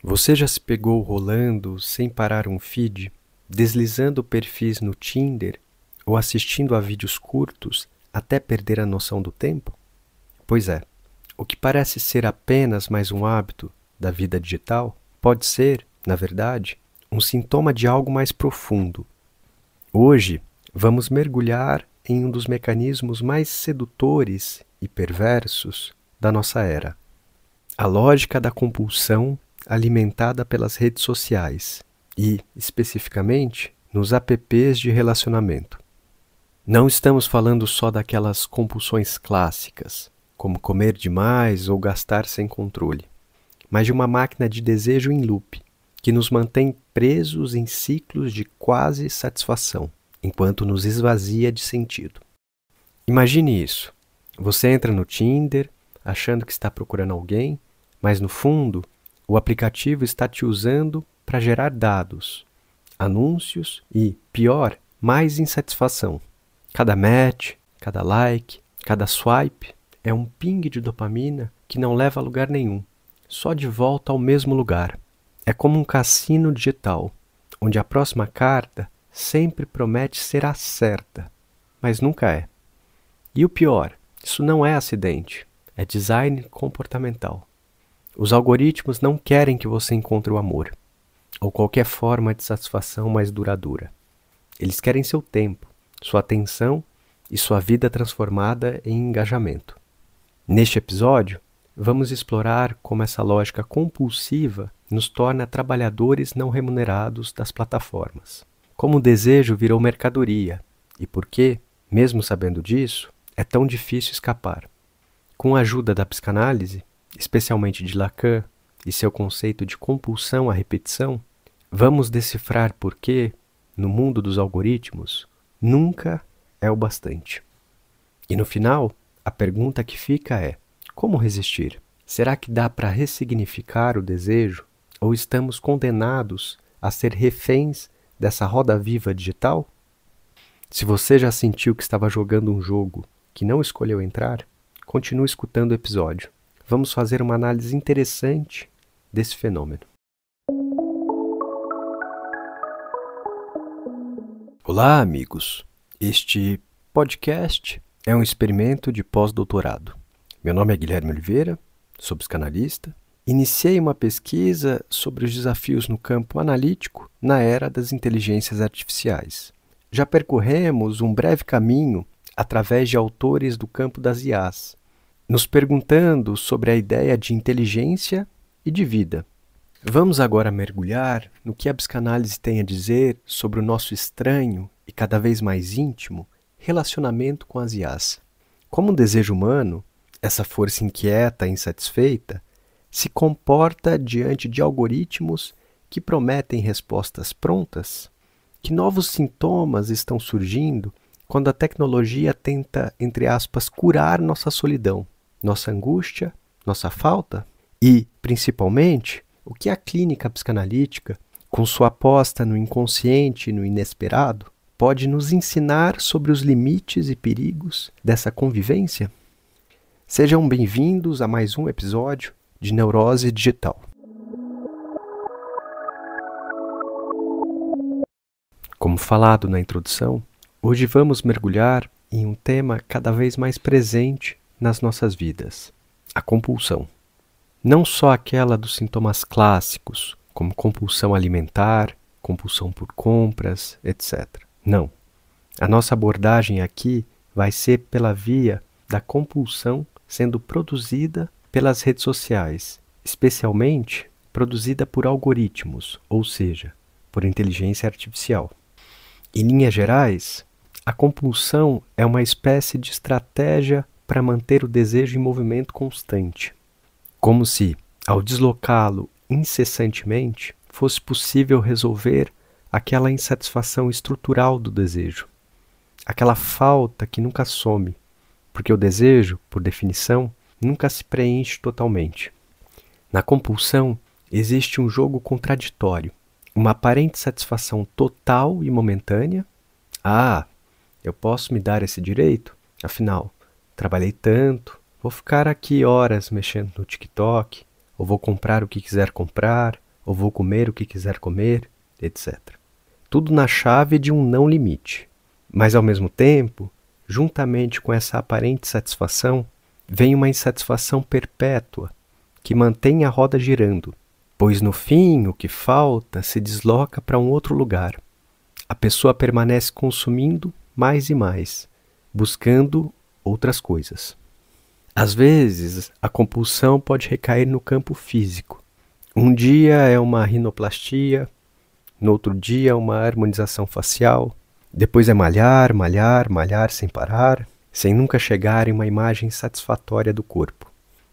Você já se pegou rolando sem parar um feed, deslizando perfis no Tinder ou assistindo a vídeos curtos até perder a noção do tempo? Pois é, o que parece ser apenas mais um hábito da vida digital pode ser, na verdade, um sintoma de algo mais profundo. Hoje, vamos mergulhar em um dos mecanismos mais sedutores e perversos da nossa era: a lógica da compulsão alimentada pelas redes sociais e, especificamente, nos apps de relacionamento. Não estamos falando só daquelas compulsões clássicas, como comer demais ou gastar sem controle, mas de uma máquina de desejo em loop, que nos mantém presos em ciclos de quase satisfação, enquanto nos esvazia de sentido. Imagine isso. Você entra no Tinder, achando que está procurando alguém, mas no fundo, o aplicativo está te usando para gerar dados, anúncios e, pior, mais insatisfação. Cada match, cada like, cada swipe é um ping de dopamina que não leva a lugar nenhum, só de volta ao mesmo lugar. É como um cassino digital, onde a próxima carta sempre promete ser a certa, mas nunca é. E o pior, isso não é acidente, é design comportamental. Os algoritmos não querem que você encontre o amor, ou qualquer forma de satisfação mais duradoura. Eles querem seu tempo, sua atenção e sua vida transformada em engajamento. Neste episódio, vamos explorar como essa lógica compulsiva nos torna trabalhadores não remunerados das plataformas. Como o desejo virou mercadoria e por que, mesmo sabendo disso, é tão difícil escapar. Com a ajuda da psicanálise, especialmente de Lacan e seu conceito de compulsão à repetição, vamos decifrar por que, no mundo dos algoritmos, nunca é o bastante. E no final, a pergunta que fica é: como resistir? Será que dá para ressignificar o desejo? Ou estamos condenados a ser reféns dessa roda viva digital? Se você já sentiu que estava jogando um jogo que não escolheu entrar, continue escutando o episódio. Vamos fazer uma análise interessante desse fenômeno. Olá, amigos! Este podcast é um experimento de pós-doutorado. Meu nome é Guilherme Oliveira, sou psicanalista. Iniciei uma pesquisa sobre os desafios no campo analítico na era das inteligências artificiais. Já percorremos um breve caminho através de autores do campo das IAs, nos perguntando sobre a ideia de inteligência e de vida. Vamos agora mergulhar no que a psicanálise tem a dizer sobre o nosso estranho e cada vez mais íntimo relacionamento com as IAs. Como um desejo humano, essa força inquieta e insatisfeita se comporta diante de algoritmos que prometem respostas prontas? Que novos sintomas estão surgindo quando a tecnologia tenta, entre aspas, curar nossa solidão, nossa angústia, nossa falta? E, principalmente, o que a clínica psicanalítica, com sua aposta no inconsciente e no inesperado, pode nos ensinar sobre os limites e perigos dessa convivência? Sejam bem-vindos a mais um episódio de Neurose Digital. Como falado na introdução, hoje vamos mergulhar em um tema cada vez mais presente nas nossas vidas: a compulsão. Não só aquela dos sintomas clássicos, como compulsão alimentar, compulsão por compras, etc. Não. A nossa abordagem aqui vai ser pela via da compulsão sendo produzida pelas redes sociais, especialmente produzida por algoritmos, ou seja, por inteligência artificial. Em linhas gerais, a compulsão é uma espécie de estratégia para manter o desejo em movimento constante, como se, ao deslocá-lo incessantemente, fosse possível resolver aquela insatisfação estrutural do desejo, aquela falta que nunca some, porque o desejo, por definição, nunca se preenche totalmente. Na compulsão, existe um jogo contraditório, uma aparente satisfação total e momentânea. Ah, eu posso me dar esse direito? Afinal, trabalhei tanto, vou ficar aqui horas mexendo no TikTok, ou vou comprar o que quiser comprar, ou vou comer o que quiser comer, etc. Tudo na chave de um não limite. Mas, ao mesmo tempo, juntamente com essa aparente satisfação, vem uma insatisfação perpétua que mantém a roda girando, pois no fim o que falta se desloca para um outro lugar. A pessoa permanece consumindo mais e mais, buscando outras coisas. Às vezes, a compulsão pode recair no campo físico. Um dia é uma rinoplastia, no outro dia uma harmonização facial, depois é malhar, malhar, malhar sem parar, sem nunca chegar em uma imagem satisfatória do corpo.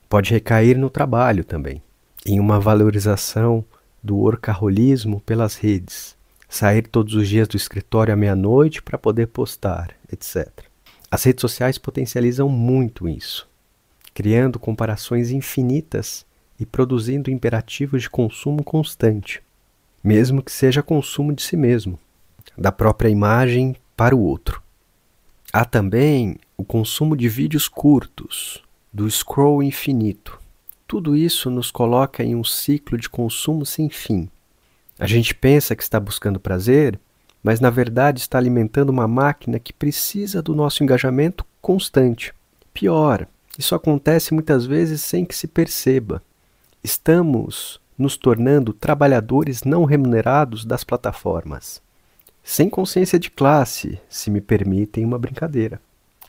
Pode recair no trabalho também, em uma valorização do workaholismo pelas redes, sair todos os dias do escritório à meia-noite para poder postar, etc. As redes sociais potencializam muito isso, criando comparações infinitas e produzindo imperativos de consumo constante, mesmo que seja consumo de si mesmo, da própria imagem para o outro. Há também o consumo de vídeos curtos, do scroll infinito. Tudo isso nos coloca em um ciclo de consumo sem fim. A gente pensa que está buscando prazer, mas na verdade está alimentando uma máquina que precisa do nosso engajamento constante. Pior, isso acontece muitas vezes sem que se perceba. Estamos nos tornando trabalhadores não remunerados das plataformas. Sem consciência de classe, se me permitem uma brincadeira.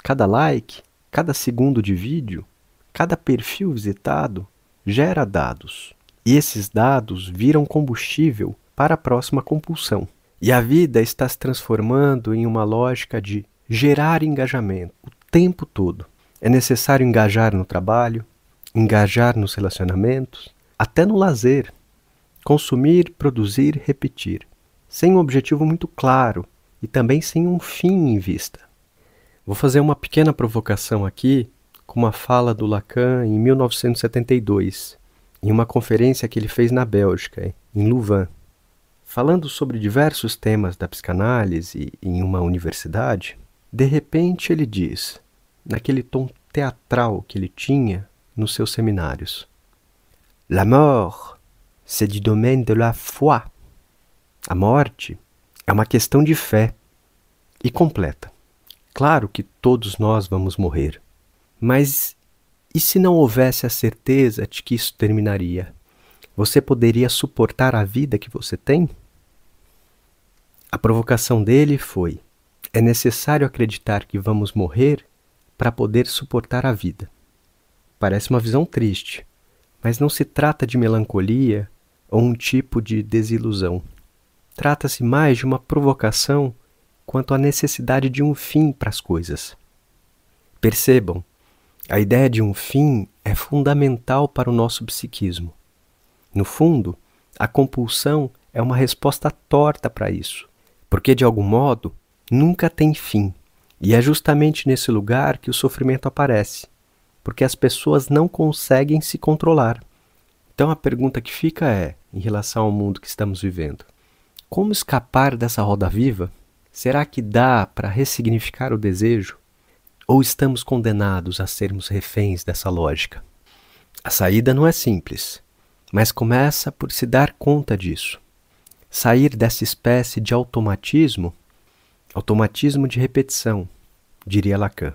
Cada like, cada segundo de vídeo, cada perfil visitado gera dados. E esses dados viram combustível para a próxima compulsão. E a vida está se transformando em uma lógica de gerar engajamento o tempo todo. É necessário engajar no trabalho, engajar nos relacionamentos, até no lazer. Consumir, produzir, repetir. Sem um objetivo muito claro e também sem um fim em vista. Vou fazer uma pequena provocação aqui com uma fala do Lacan em 1972, em uma conferência que ele fez na Bélgica, em Louvain. Falando sobre diversos temas da psicanálise em uma universidade, de repente ele diz, naquele tom teatral que ele tinha nos seus seminários: La mort, c'est du domaine de la foi. A morte é uma questão de fé. E completa. Claro que todos nós vamos morrer. Mas e se não houvesse a certeza de que isso terminaria? Você poderia suportar a vida que você tem? A provocação dele foi: é necessário acreditar que vamos morrer para poder suportar a vida. Parece uma visão triste, mas não se trata de melancolia ou um tipo de desilusão. Trata-se mais de uma provocação quanto à necessidade de um fim para as coisas. Percebam, a ideia de um fim é fundamental para o nosso psiquismo. No fundo, a compulsão é uma resposta torta para isso, porque de algum modo nunca tem fim, e é justamente nesse lugar que o sofrimento aparece, porque as pessoas não conseguem se controlar. Então a pergunta que fica é, em relação ao mundo que estamos vivendo: como escapar dessa roda viva? Será que dá para ressignificar o desejo? Ou estamos condenados a sermos reféns dessa lógica? A saída não é simples, mas começa por se dar conta disso. Sair dessa espécie de automatismo de repetição, diria Lacan.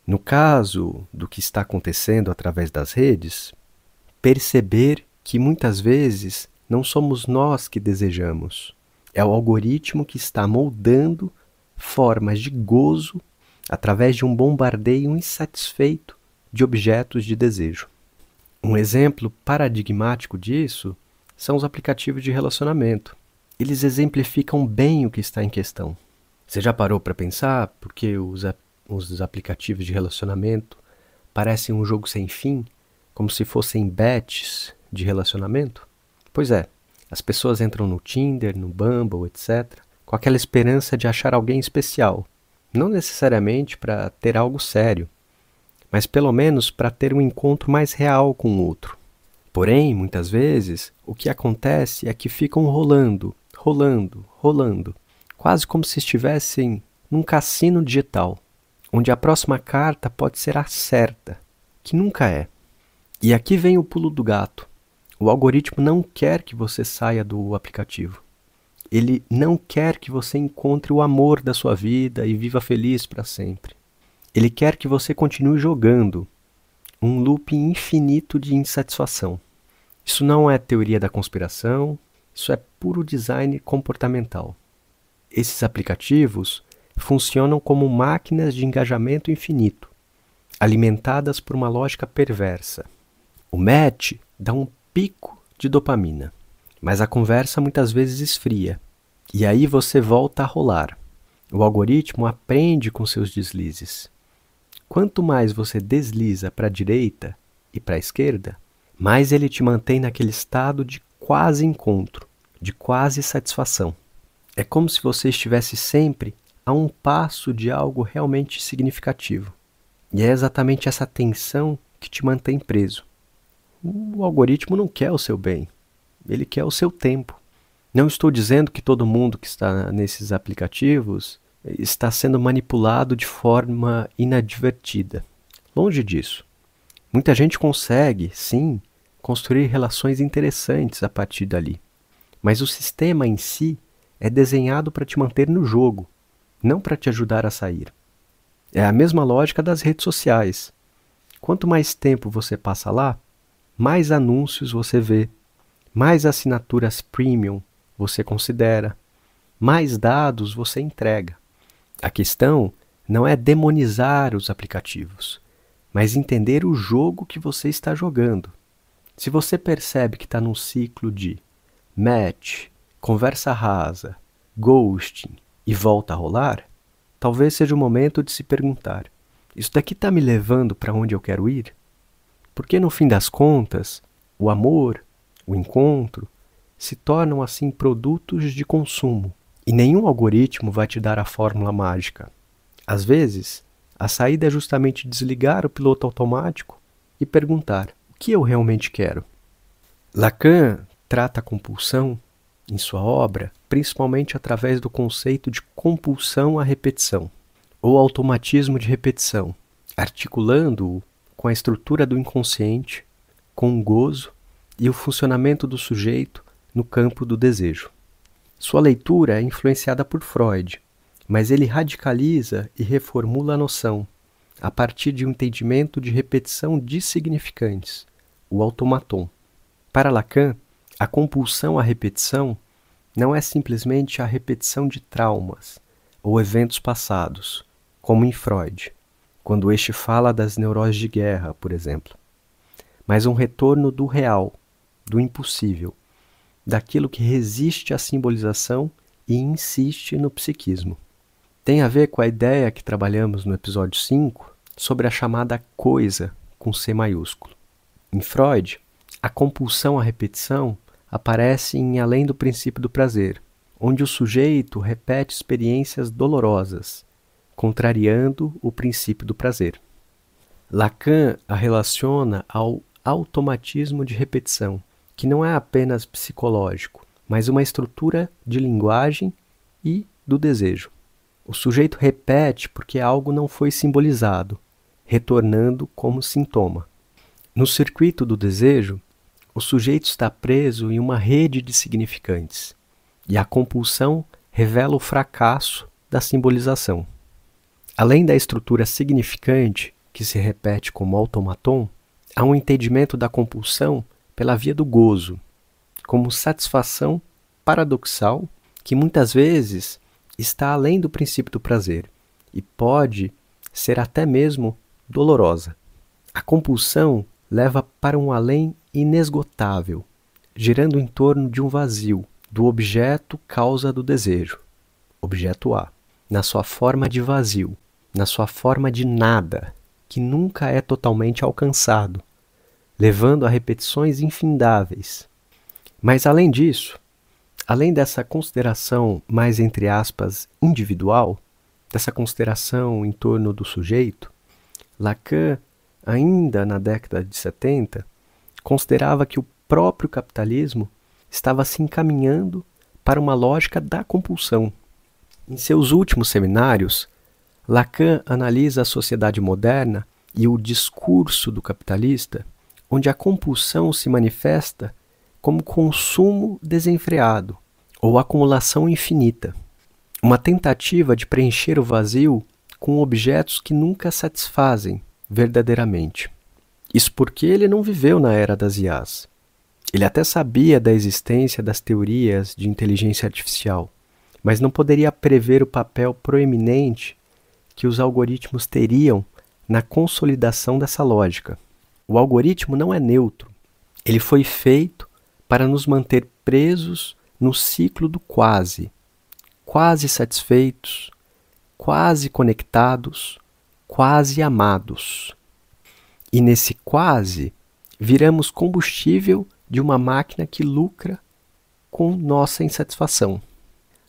No caso do que está acontecendo através das redes, perceber que muitas vezes não somos nós que desejamos. É o algoritmo que está moldando formas de gozo através de um bombardeio insatisfeito de objetos de desejo. Um exemplo paradigmático disso são os aplicativos de relacionamento. Eles exemplificam bem o que está em questão. Você já parou para pensar por que os aplicativos de relacionamento parecem um jogo sem fim, como se fossem bets de relacionamento? Pois é. As pessoas entram no Tinder, no Bumble, etc., com aquela esperança de achar alguém especial. Não necessariamente para ter algo sério, mas pelo menos para ter um encontro mais real com o outro. Porém, muitas vezes, o que acontece é que ficam rolando, quase como se estivessem num cassino digital, onde a próxima carta pode ser a certa, que nunca é. E aqui vem o pulo do gato. O algoritmo não quer que você saia do aplicativo. Ele não quer que você encontre o amor da sua vida e viva feliz para sempre. Ele quer que você continue jogando um loop infinito de insatisfação. Isso não é teoria da conspiração, isso é puro design comportamental. Esses aplicativos funcionam como máquinas de engajamento infinito, alimentadas por uma lógica perversa. O match dá um pico de dopamina, mas a conversa muitas vezes esfria, e aí você volta a rolar. O algoritmo aprende com seus deslizes. Quanto mais você desliza para a direita e para a esquerda, mais ele te mantém naquele estado de quase encontro, de quase satisfação. É como se você estivesse sempre a um passo de algo realmente significativo. E é exatamente essa tensão que te mantém preso. O algoritmo não quer o seu bem, ele quer o seu tempo. Não estou dizendo que todo mundo que está nesses aplicativos está sendo manipulado de forma inadvertida. Longe disso. Muita gente consegue, sim, construir relações interessantes a partir dali. Mas o sistema em si é desenhado para te manter no jogo, não para te ajudar a sair. É a mesma lógica das redes sociais. Quanto mais tempo você passa lá, mais anúncios você vê, mais assinaturas premium você considera, mais dados você entrega. A questão não é demonizar os aplicativos, mas entender o jogo que você está jogando. Se você percebe que está num ciclo de match, conversa rasa, ghosting e volta a rolar, talvez seja o momento de se perguntar: isso daqui está me levando para onde eu quero ir? Porque no fim das contas, o amor, o encontro, se tornam assim produtos de consumo. E nenhum algoritmo vai te dar a fórmula mágica. Às vezes, a saída é justamente desligar o piloto automático e perguntar: o que eu realmente quero? Lacan trata a compulsão, em sua obra, principalmente através do conceito de compulsão à repetição, ou automatismo de repetição, articulando-o com a estrutura do inconsciente, com o gozo e o funcionamento do sujeito no campo do desejo. Sua leitura é influenciada por Freud, mas ele radicaliza e reformula a noção, a partir de um entendimento de repetição de significantes, o automaton. Para Lacan, a compulsão à repetição não é simplesmente a repetição de traumas ou eventos passados, como em Freud, quando este fala das neuroses de guerra, por exemplo, mas um retorno do real, do impossível, daquilo que resiste à simbolização e insiste no psiquismo. Tem a ver com a ideia que trabalhamos no episódio 5 sobre a chamada coisa com C maiúsculo. Em Freud, a compulsão à repetição aparece em Além do Princípio do Prazer, onde o sujeito repete experiências dolorosas, contrariando o princípio do prazer. Lacan a relaciona ao automatismo de repetição, que não é apenas psicológico, mas uma estrutura de linguagem e do desejo. O sujeito repete porque algo não foi simbolizado, retornando como sintoma. No circuito do desejo, o sujeito está preso em uma rede de significantes, e a compulsão revela o fracasso da simbolização. Além da estrutura significante, que se repete como automaton, há um entendimento da compulsão pela via do gozo, como satisfação paradoxal que muitas vezes está além do princípio do prazer e pode ser até mesmo dolorosa. A compulsão leva para um além inesgotável, girando em torno de um vazio, do objeto causa do desejo, objeto A, na sua forma de vazio, na sua forma de nada, que nunca é totalmente alcançado, levando a repetições infindáveis. Mas além disso, além dessa consideração mais, entre aspas, individual, dessa consideração em torno do sujeito, Lacan, ainda na década de 70, considerava que o próprio capitalismo estava se encaminhando para uma lógica da compulsão. Em seus últimos seminários, Lacan analisa a sociedade moderna e o discurso do capitalista, onde a compulsão se manifesta como consumo desenfreado ou acumulação infinita. Uma tentativa de preencher o vazio com objetos que nunca satisfazem verdadeiramente. Isso porque ele não viveu na era das IAs. Ele até sabia da existência das teorias de inteligência artificial, mas não poderia prever o papel proeminente que os algoritmos teriam na consolidação dessa lógica. O algoritmo não é neutro. Ele foi feito para nos manter presos no ciclo do quase, quase satisfeitos, quase conectados, quase amados. E nesse quase, viramos combustível de uma máquina que lucra com nossa insatisfação.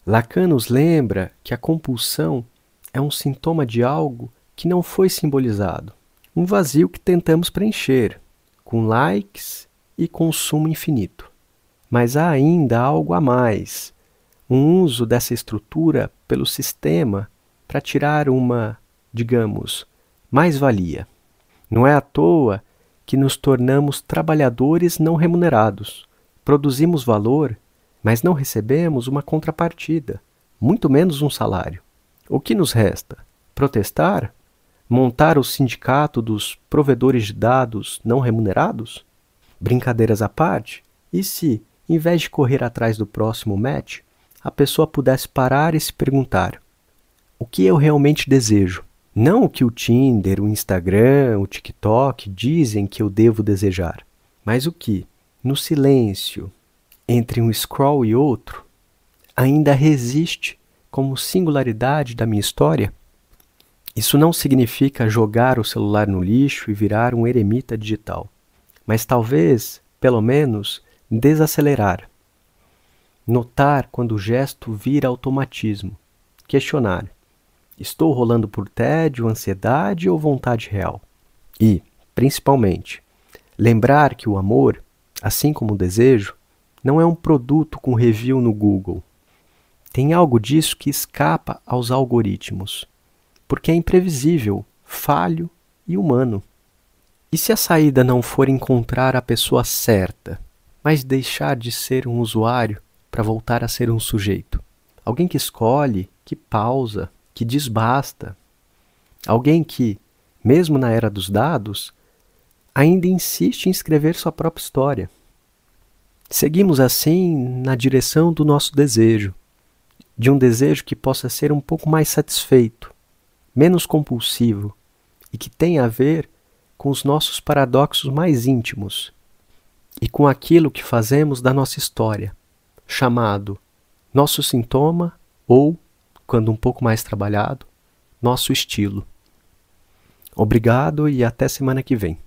Lacan nos lembra que a compulsão é um sintoma de algo que não foi simbolizado, um vazio que tentamos preencher, com likes e consumo infinito. Mas há ainda algo a mais, um uso dessa estrutura pelo sistema para tirar uma, digamos, mais-valia. Não é à toa que nos tornamos trabalhadores não remunerados. Produzimos valor, mas não recebemos uma contrapartida, muito menos um salário. O que nos resta? Protestar? Montar o sindicato dos provedores de dados não remunerados? Brincadeiras à parte, e se, em vez de correr atrás do próximo match, a pessoa pudesse parar e se perguntar: o que eu realmente desejo? Não o que o Tinder, o Instagram, o TikTok dizem que eu devo desejar, mas o que, no silêncio, entre um scroll e outro, ainda resiste como singularidade da minha história? Isso não significa jogar o celular no lixo e virar um eremita digital, mas talvez, pelo menos, desacelerar. Notar quando o gesto vira automatismo. Questionar: estou rolando por tédio, ansiedade ou vontade real? E, principalmente, lembrar que o amor, assim como o desejo, não é um produto com review no Google. Tem algo disso que escapa aos algoritmos, porque é imprevisível, falho e humano. E se a saída não for encontrar a pessoa certa, mas deixar de ser um usuário para voltar a ser um sujeito? Alguém que escolhe, que pausa, que diz basta. Alguém que, mesmo na era dos dados, ainda insiste em escrever sua própria história. Seguimos assim na direção do nosso desejo, de um desejo que possa ser um pouco mais satisfeito, menos compulsivo e que tenha a ver com os nossos paradoxos mais íntimos e com aquilo que fazemos da nossa história, chamado nosso sintoma ou, quando um pouco mais trabalhado, nosso estilo. Obrigado e até semana que vem.